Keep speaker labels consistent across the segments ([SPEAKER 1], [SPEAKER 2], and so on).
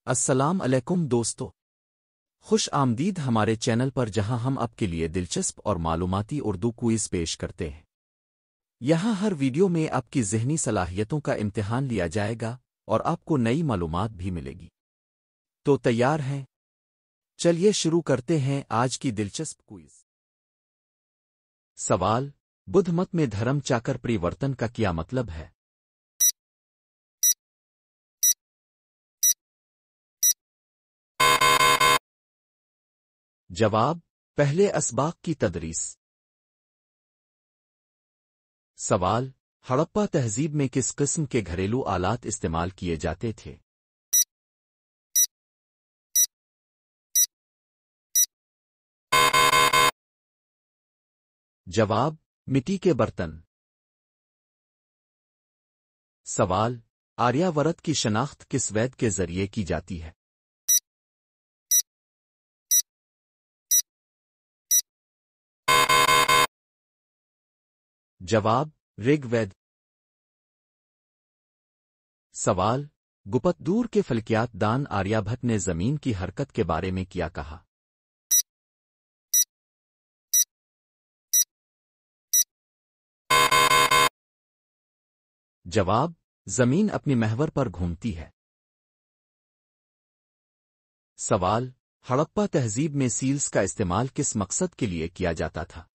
[SPEAKER 1] السلام علیکم دوستو، خوش آمدید ہمارے چینل پر جہاں ہم آپ کے لیے دلچسپ اور معلوماتی اردو کوئز پیش کرتے ہیں۔ یہاں ہر ویڈیو میں آپ کی ذہنی صلاحیتوں کا امتحان لیا جائے گا اور آپ کو نئی معلومات بھی ملے گی۔ تو تیار ہیں؟ چلیے شروع کرتے ہیں آج کی دلچسپ کوئز۔ سوال: بدھ مت میں دھرم چاکر پریورتن کا کیا مطلب ہے؟ جواب: پہلے اسباق کی تدریس۔ سوال: ہڑپا تہذیب میں کس قسم کے گھریلو آلات استعمال کیے جاتے تھے؟ جواب: مٹی کے برتن۔ سوال: آریہ ورت کی شناخت کس وید کے ذریعے کی جاتی ہے؟ جواب: رگ وید۔ سوال: گپت دور کے فلکیات دان آریہ بھٹ نے زمین کی حرکت کے بارے میں کیا کہا؟ جواب: زمین اپنی محور پر گھومتی ہے۔ سوال: ہڑپا تہذیب میں سیلز کا استعمال کس مقصد کے لیے کیا جاتا تھا؟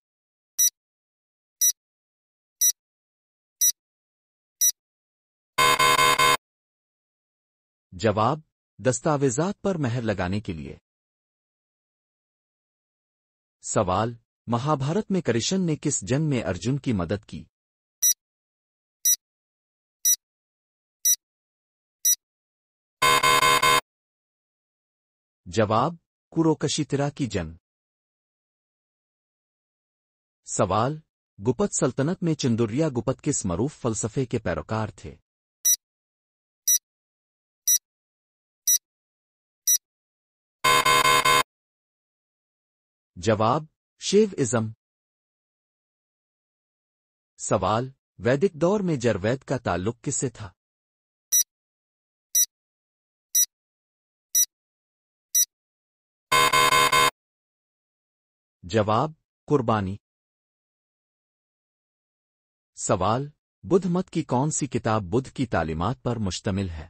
[SPEAKER 1] جواب: دستاویزات پر مہر لگانے کے لیے۔ سوال: مہابھارت میں کرشن نے کس جنگ میں ارجن کی مدد کی؟ جواب: کروکشیترا کی جنگ۔ سوال: گپت سلطنت میں چندریہ گپت کس معروف فلسفے کے پیروکار تھے؟ جواب: شیو ازم۔ سوال: ویدک دور میں جروید کا تعلق کس سے تھا؟ جواب: قربانی۔ سوال: بدھ مت کی کون سی کتاب بدھ کی تعلیمات پر مشتمل ہے؟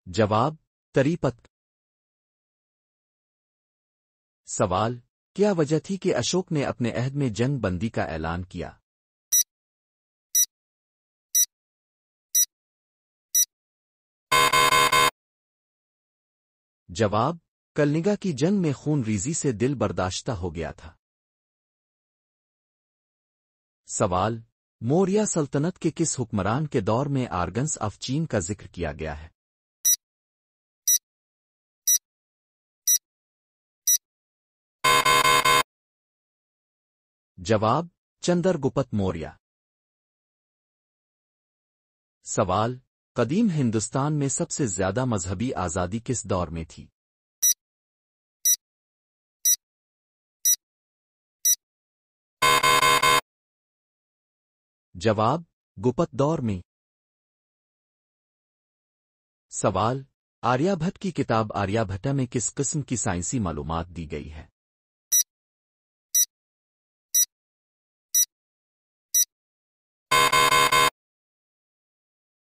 [SPEAKER 1] جواب: تریپت۔ سوال: کیا وجہ تھی کہ اشوک نے اپنے عہد میں جنگ بندی کا اعلان کیا؟ جواب: کلنگا کی جنگ میں خون ریزی سے دل برداشتہ ہو گیا تھا۔ سوال: موریہ سلطنت کے کس حکمران کے دور میں آرگنس آف چین کا ذکر کیا گیا ہے؟ جواب: چندر گپت موریہ۔ سوال: قدیم ہندوستان میں سب سے زیادہ مذہبی آزادی کس دور میں تھی؟ جواب: گپت دور میں۔ سوال: آریہ بھٹ کی کتاب آریہ بھٹا میں کس قسم کی سائنسی معلومات دی گئی ہے؟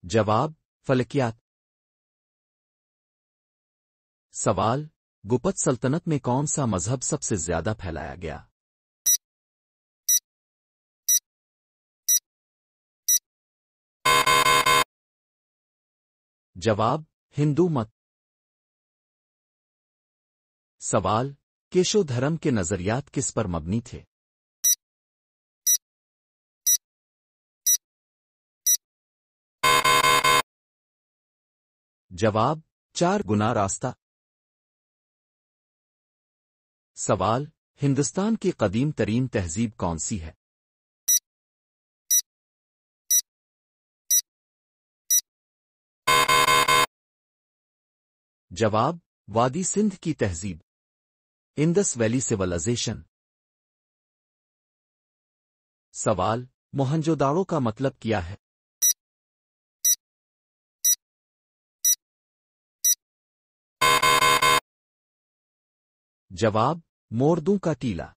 [SPEAKER 1] جواب: فلکیات۔ سوال: گپت سلطنت میں کون سا مذہب سب سے زیادہ پھیلایا گیا؟ جواب: ہندو مت۔ سوال: کیشو دھرم کے نظریات کس پر مبنی تھے؟ جواب: چار گنا راستہ۔ سوال: ہندوستان کی قدیم ترین تہذیب کون سی ہے؟ جواب: وادی سندھ کی تہذیب، انڈس ویلی سیولائزیشن۔ سوال: मोहनजोदाड़ो का मतलब क्या है? जवाब, मोरदू का टीला।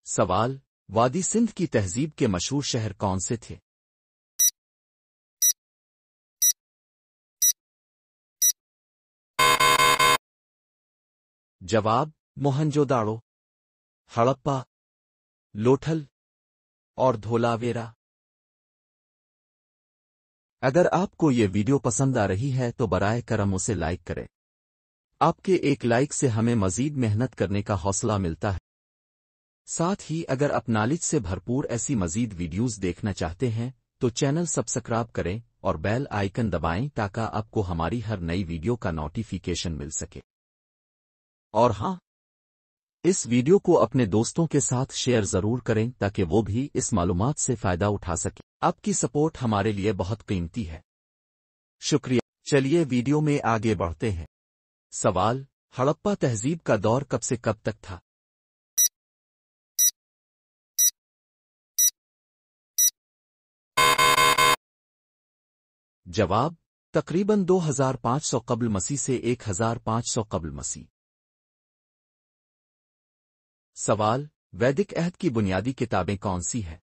[SPEAKER 1] सवाल, वादी सिंध की तहजीब के मशहूर शहर कौन से थे? जवाब, मोहनजोदाड़ो, हड़प्पा, लोथल और धोलावेरा। अगर आपको ये वीडियो पसंद आ रही है तो बराए करम उसे लाइक करें। आपके एक लाइक से हमें मजीद मेहनत करने का हौसला मिलता है। साथ ही अगर आप नॉलेज से भरपूर ऐसी मजीद वीडियोस देखना चाहते हैं तो चैनल सब्सक्राइब करें और बेल आइकन दबाएं ताकि आपको हमारी हर नई वीडियो का नोटिफिकेशन मिल सके। और हाँ, इस वीडियो को अपने दोस्तों के साथ शेयर जरूर करें ताकि वो भी इस मालूमात से फायदा उठा सके। आपकी सपोर्ट हमारे लिए बहुत कीमती है। शुक्रिया। चलिए वीडियो में आगे बढ़ते हैं। सवाल, हड़प्पा तहजीब का दौर कब से कब तक था? जवाब, तकरीबन 2500 कब्ल मसीह से 1500 कब्ल मसीह। सवाल, वैदिक अहद की बुनियादी किताबें कौन सी हैं?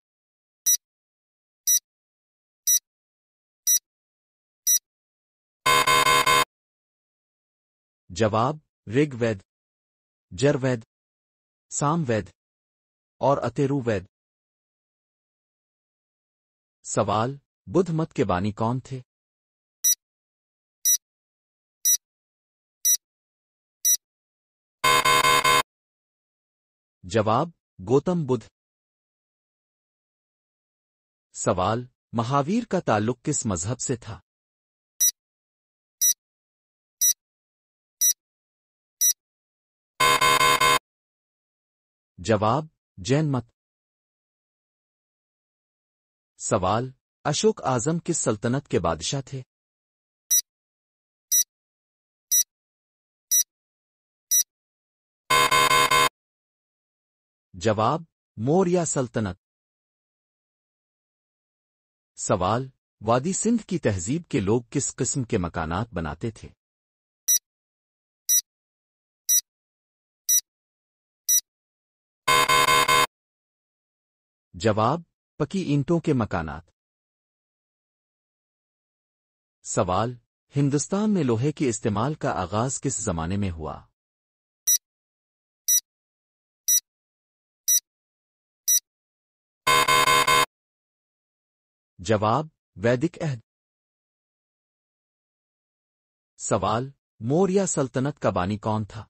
[SPEAKER 1] जवाब, ऋग्वेद, यजुर्वेद, सामवेद और अथर्ववेद। सवाल, बुद्ध मत के बानी कौन थे? जवाब, गौतम बुद्ध। सवाल, महावीर का ताल्लुक किस मजहब से था? जवाब, जैन मत। सवाल, अशोक आजम किस सल्तनत के बादशाह थे? जवाब, मौर्य सल्तनत। सवाल, वादी सिंध की तहजीब के लोग किस किस्म के मकानात बनाते थे? जवाब, पकी ईंटों के मकानात। सवाल, हिंदुस्तान में लोहे के इस्तेमाल का आगाज किस जमाने में हुआ? जवाब, वैदिक अहद। सवाल, मौर्य सल्तनत का बानी कौन था?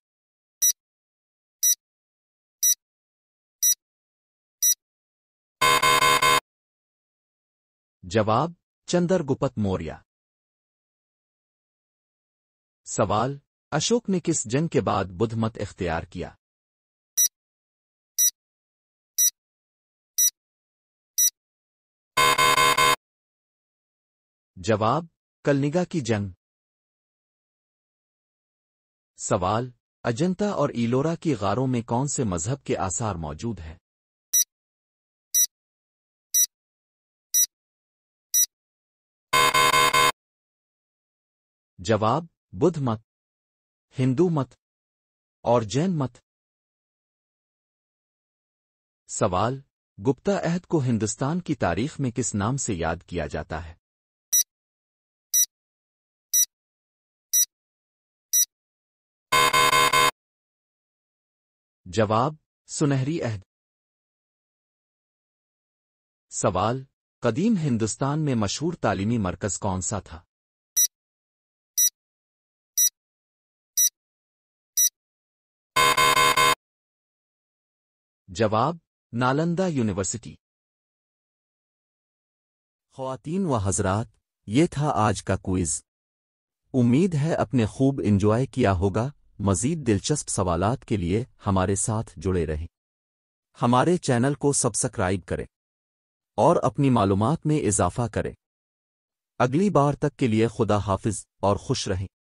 [SPEAKER 1] जवाब, चंद्रगुप्त मौर्य। सवाल, अशोक ने किस जंग के बाद बुद्ध मत इख्तियार किया? जवाब, कलनिगा की जंग। सवाल, अजंता और इलोरा की गारों में कौन से मजहब के आसार मौजूद हैं? जवाब, बुद्ध मत, हिंदू मत और जैन मत। सवाल, गुप्ता अहद को हिंदुस्तान की तारीख में किस नाम से याद किया जाता है? जवाब, सुनहरी अहद। सवाल, कदीम हिंदुस्तान में मशहूर तालीमी मरकज कौन सा था? जवाब, नालंदा यूनिवर्सिटी। ख्वातीन व हजरात, ये था आज का क्विज। उम्मीद है अपने खूब एंजॉय किया होगा। मजीद दिलचस्प सवालात के लिए हमारे साथ जुड़े रहें। हमारे चैनल को सब्सक्राइब करें और अपनी मालूमात में इजाफा करें। अगली बार तक के लिए खुदा हाफिज और खुश रहें।